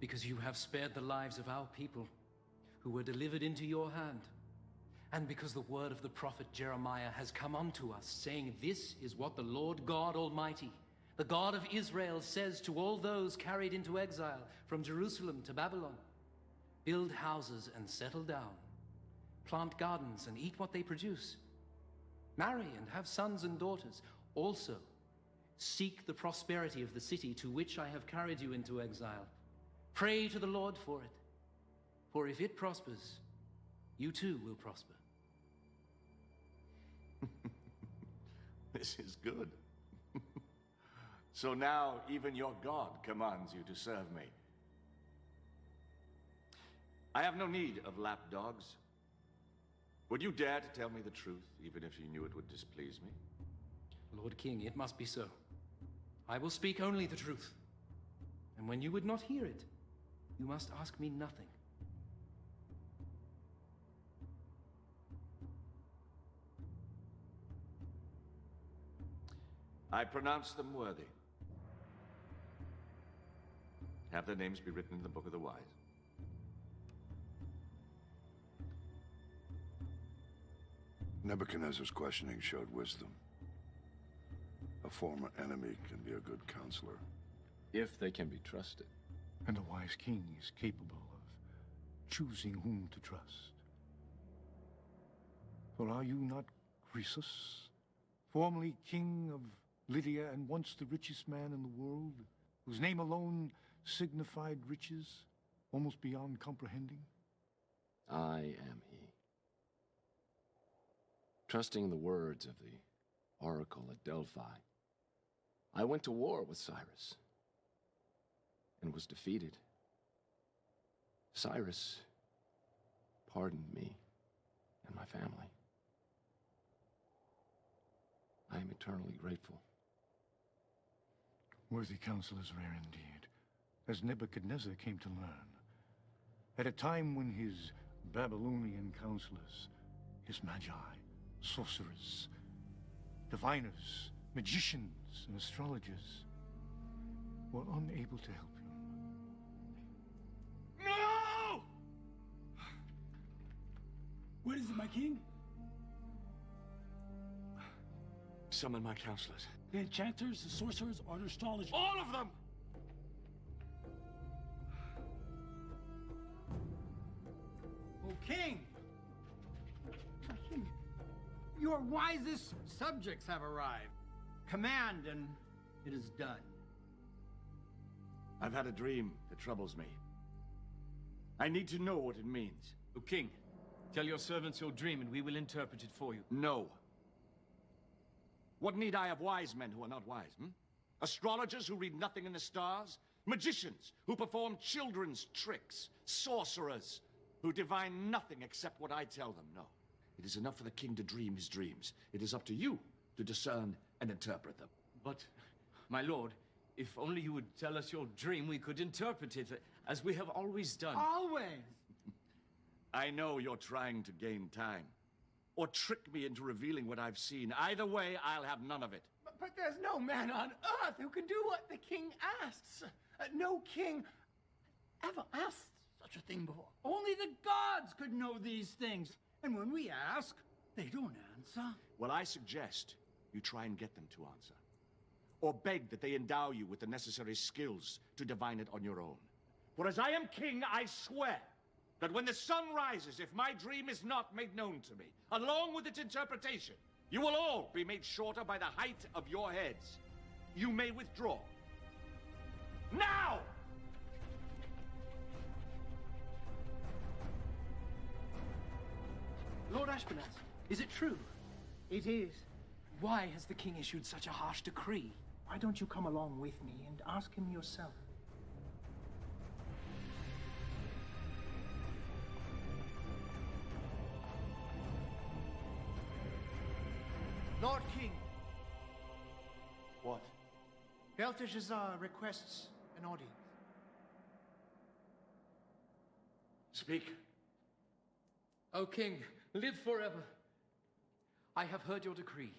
because you have spared the lives of our people who were delivered into your hand, and because the word of the prophet Jeremiah has come unto us, saying, This is what the Lord God Almighty, the God of Israel, says to all those carried into exile from Jerusalem to Babylon. Build houses and settle down. Plant gardens and eat what they produce. Marry and have sons and daughters. Also, seek the prosperity of the city to which I have carried you into exile. Pray to the Lord for it. For if it prospers, you too will prosper. This is good. So now even your God commands you to serve me. I have no need of lapdogs. Would you dare to tell me the truth, even if you knew it would displease me? Lord King, it must be so. I will speak only the truth. And when you would not hear it, you must ask me nothing. I pronounce them worthy. Have their names be written in the Book of the Wise. Nebuchadnezzar's questioning showed wisdom. A former enemy can be a good counselor. If they can be trusted. And a wise king is capable of choosing whom to trust. For are you not Croesus, formerly king of Lydia and once the richest man in the world, whose name alone signified riches almost beyond comprehending? I am he. Trusting the words of the oracle at Delphi, I went to war with Cyrus and was defeated. Cyrus pardoned me and my family. I am eternally grateful. Worthy counsel is rare indeed, as Nebuchadnezzar came to learn. At a time when his Babylonian counselors, his magi, sorcerers, diviners, magicians, and astrologers were unable to help him. No! What is it, my king? Summon my counselors. The enchanters, the sorcerers, or the astrologers? All of them! O king! King, your wisest subjects have arrived. Command, and it is done. I've had a dream that troubles me. I need to know what it means. O king, tell your servants your dream and we will interpret it for you. No. What need I of wise men who are not wise, Astrologers who read nothing in the stars? Magicians who perform children's tricks? Sorcerers who divine nothing except what I tell them? No. It is enough for the king to dream his dreams. It is up to you to discern and interpret them. But, my lord, if only you would tell us your dream, we could interpret it as we have always done. Always! I know you're trying to gain time. Or trick me into revealing what I've seen. Either way, I'll have none of it. But there's no man on earth who can do what the king asks. No king ever asked such a thing before. Only the gods could know these things. And when we ask, they don't answer. Well, I suggest you try and get them to answer. Or beg that they endow you with the necessary skills to divine it on your own. For as I am king, I swear that when the sun rises, if my dream is not made known to me, along with its interpretation, you will all be made shorter by the height of your heads. You may withdraw. Now! Lord Ashpenaz, is it true? It is. Why has the king issued such a harsh decree? Why don't you come along with me and ask him yourself? Lord King. What? Belteshazzar requests an audience. Speak. O king, live forever. I have heard your decree,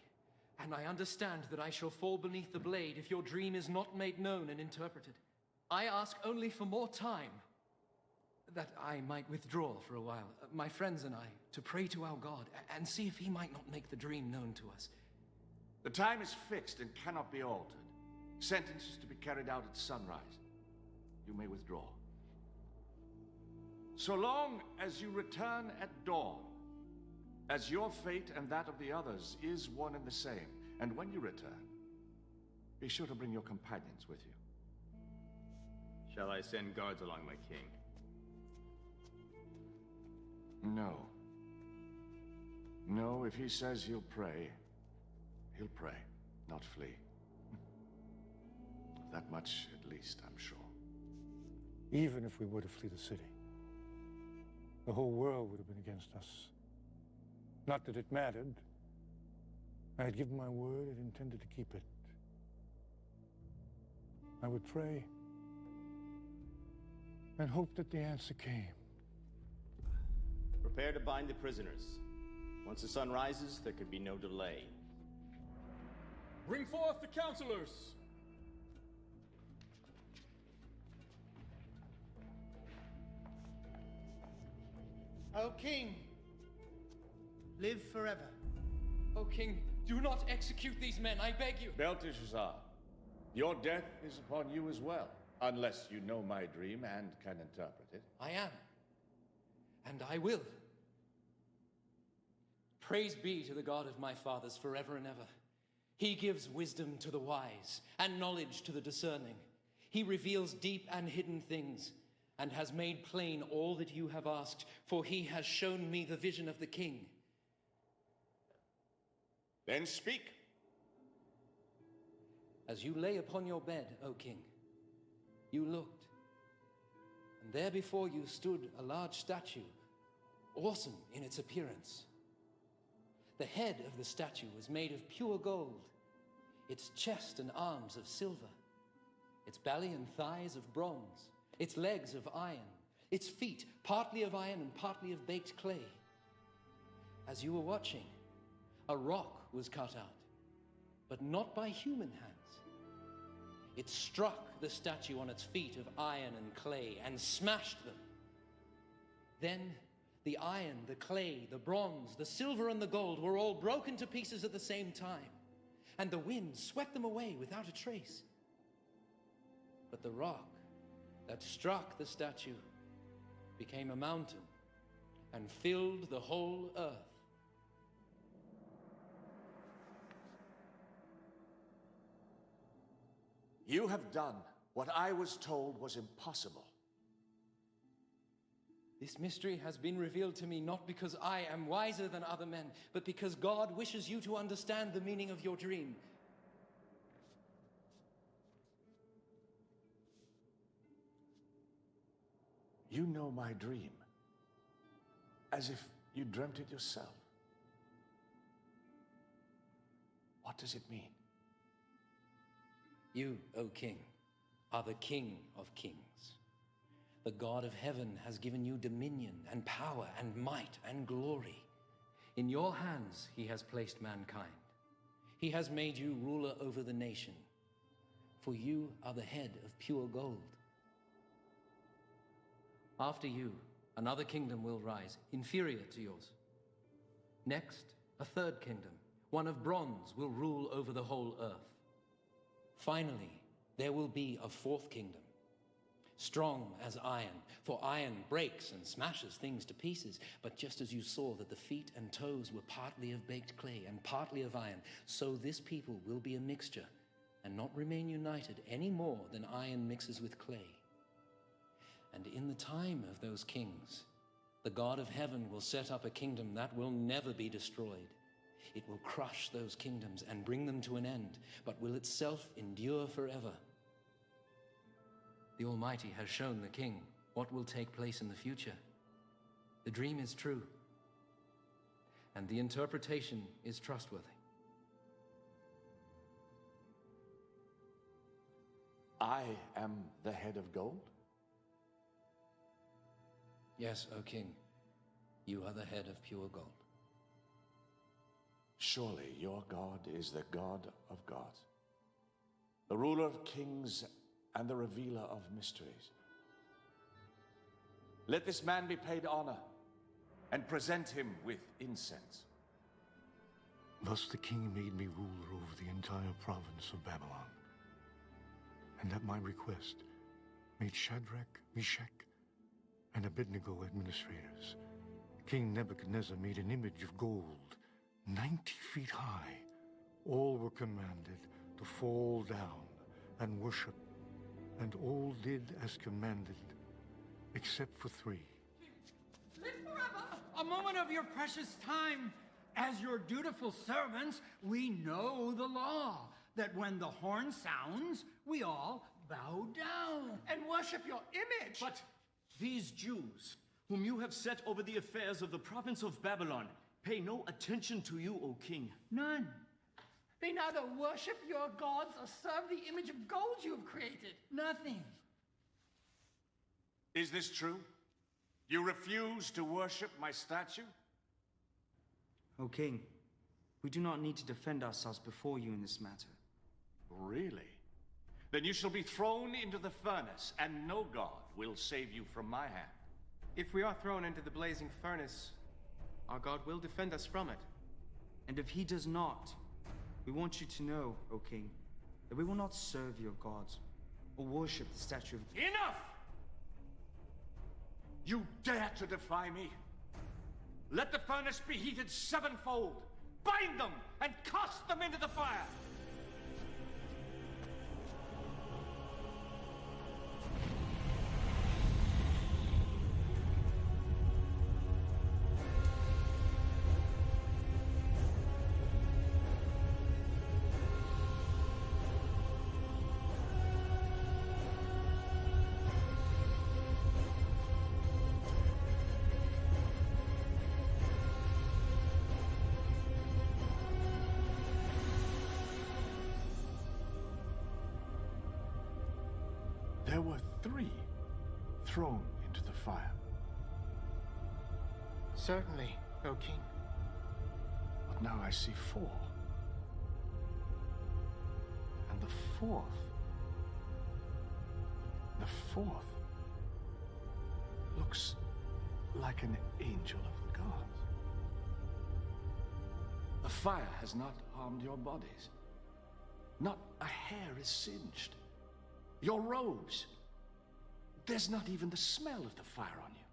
and I understand that I shall fall beneath the blade if your dream is not made known and interpreted. I ask only for more time, that I might withdraw for a while, my friends and I, to pray to our God, and see if he might not make the dream known to us. The time is fixed and cannot be altered. Sentence is to be carried out at sunrise. You may withdraw. So long as you return at dawn, as your fate and that of the others is one and the same. And when you return, be sure to bring your companions with you. Shall I send guards along, my king? No. No, if he says he'll pray, not flee. That much, at least, I'm sure. Even if we were to flee the city, the whole world would have been against us. Not that it mattered. I had given my word and intended to keep it. I would pray and hope that the answer came. Prepare to bind the prisoners. Once the sun rises, there could be no delay. Bring forth the counselors! O king, live forever. O king, do not execute these men, I beg you. Belteshazzar, your death is upon you as well, unless you know my dream and can interpret it. I am. And I will. Praise be to the God of my fathers forever and ever. He gives wisdom to the wise and knowledge to the discerning. He reveals deep and hidden things and has made plain all that you have asked, for he has shown me the vision of the king. Then speak. As you lay upon your bed, O king, you looked, and there before you stood a large statue, awesome in its appearance. The head of the statue was made of pure gold, its chest and arms of silver, its belly and thighs of bronze, its legs of iron, its feet partly of iron and partly of baked clay. As you were watching, a rock was cut out, but not by human hands. It struck the statue on its feet of iron and clay and smashed them. Then the iron, the clay, the bronze, the silver, and the gold were all broken to pieces at the same time, and the wind swept them away without a trace. But the rock that struck the statue became a mountain and filled the whole earth. You have done what I was told was impossible. This mystery has been revealed to me not because I am wiser than other men, but because God wishes you to understand the meaning of your dream. You know my dream, as if you dreamt it yourself. What does it mean? You, O king, are the King of kings. The God of heaven has given you dominion and power and might and glory. In your hands he has placed mankind. He has made you ruler over the nation, for you are the head of pure gold. After you, another kingdom will rise, inferior to yours. Next, a third kingdom, one of bronze, will rule over the whole earth. Finally, there will be a fourth kingdom, strong as iron, for iron breaks and smashes things to pieces. But just as you saw that the feet and toes were partly of baked clay and partly of iron, so this people will be a mixture and not remain united any more than iron mixes with clay. And in the time of those kings, the God of heaven will set up a kingdom that will never be destroyed. It will crush those kingdoms and bring them to an end, but will itself endure forever. The Almighty has shown the king what will take place in the future. The dream is true, and the interpretation is trustworthy. I am the head of gold? Yes, O king, you are the head of pure gold. Surely your God is the God of gods, the ruler of kings and the revealer of mysteries. Let this man be paid honor, and present him with incense. Thus the king made me ruler over the entire province of Babylon. And at my request, made Shadrach, Meshach, and Abednego administrators. King Nebuchadnezzar made an image of gold, 90 feet high. All were commanded to fall down and worship, and all did as commanded, except for 3. Live forever! A moment of your precious time. As your dutiful servants, we know the law, that when the horn sounds, we all bow down and worship your image. But these Jews, whom you have set over the affairs of the province of Babylon, pay no attention to you, O king. None. They neither worship your gods or serve the image of gold you have created. Nothing. Is this true? You refuse to worship my statue? O king, we do not need to defend ourselves before you in this matter. Really? Then you shall be thrown into the furnace, and no god will save you from my hand. If we are thrown into the blazing furnace, our God will defend us from it. And if he does not, we want you to know, O king, that we will not serve your gods or worship the statue of... Enough! You dare to defy me? Let the furnace be heated 7-fold. Bind them and cast them into the fire. There were 3 thrown into the fire. Certainly, O king. But now I see 4. And the 4th looks like an angel of the gods. The fire has not harmed your bodies. Not a hair is singed. Your robes, there's not even the smell of the fire on you.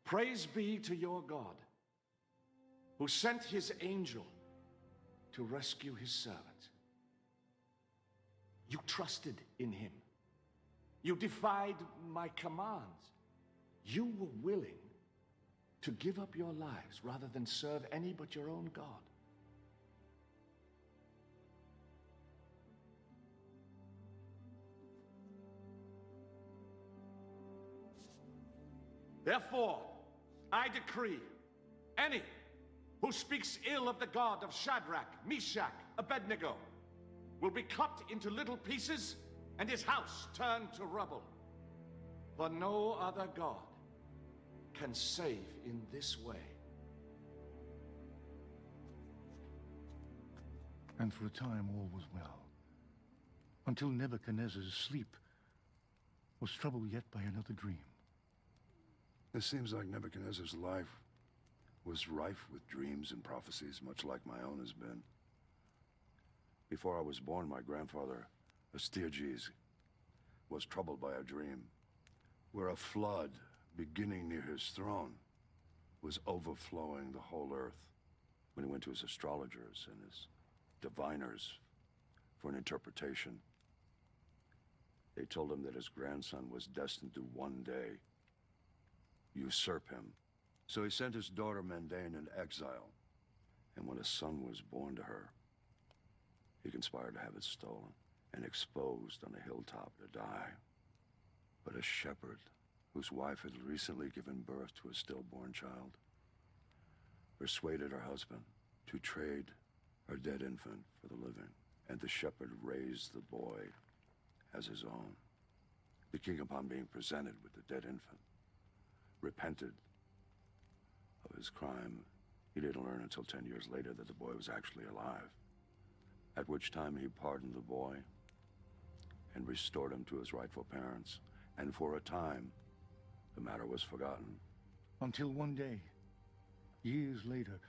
Praise be to your God, who sent his angel to rescue his servant. You trusted in him. You defied my commands. You were willing to give up your lives rather than serve any but your own God. Therefore, I decree, any who speaks ill of the God of Shadrach, Meshach, Abednego will be cut into little pieces and his house turned to rubble. For no other God can save in this way. And for a time all was well, until Nebuchadnezzar's sleep was troubled yet by another dream. It seems like Nebuchadnezzar's life was rife with dreams and prophecies, much like my own has been. Before I was born, my grandfather, Astyages, was troubled by a dream where a flood, beginning near his throne, was overflowing the whole earth. When he went to his astrologers and his diviners for an interpretation, they told him that his grandson was destined to one day usurp him. So he sent his daughter Mandane into exile, and when a son was born to her, he conspired to have it stolen and exposed on a hilltop to die. But a shepherd, whose wife had recently given birth to a stillborn child, persuaded her husband to trade her dead infant for the living, and the shepherd raised the boy as his own. The king, upon being presented with the dead infant, repented of his crime He didn't learn until 10 years later that the boy was actually alive, at which time he pardoned the boy and restored him to his rightful parents. And for a time, the matter was forgotten. Until one day, years later,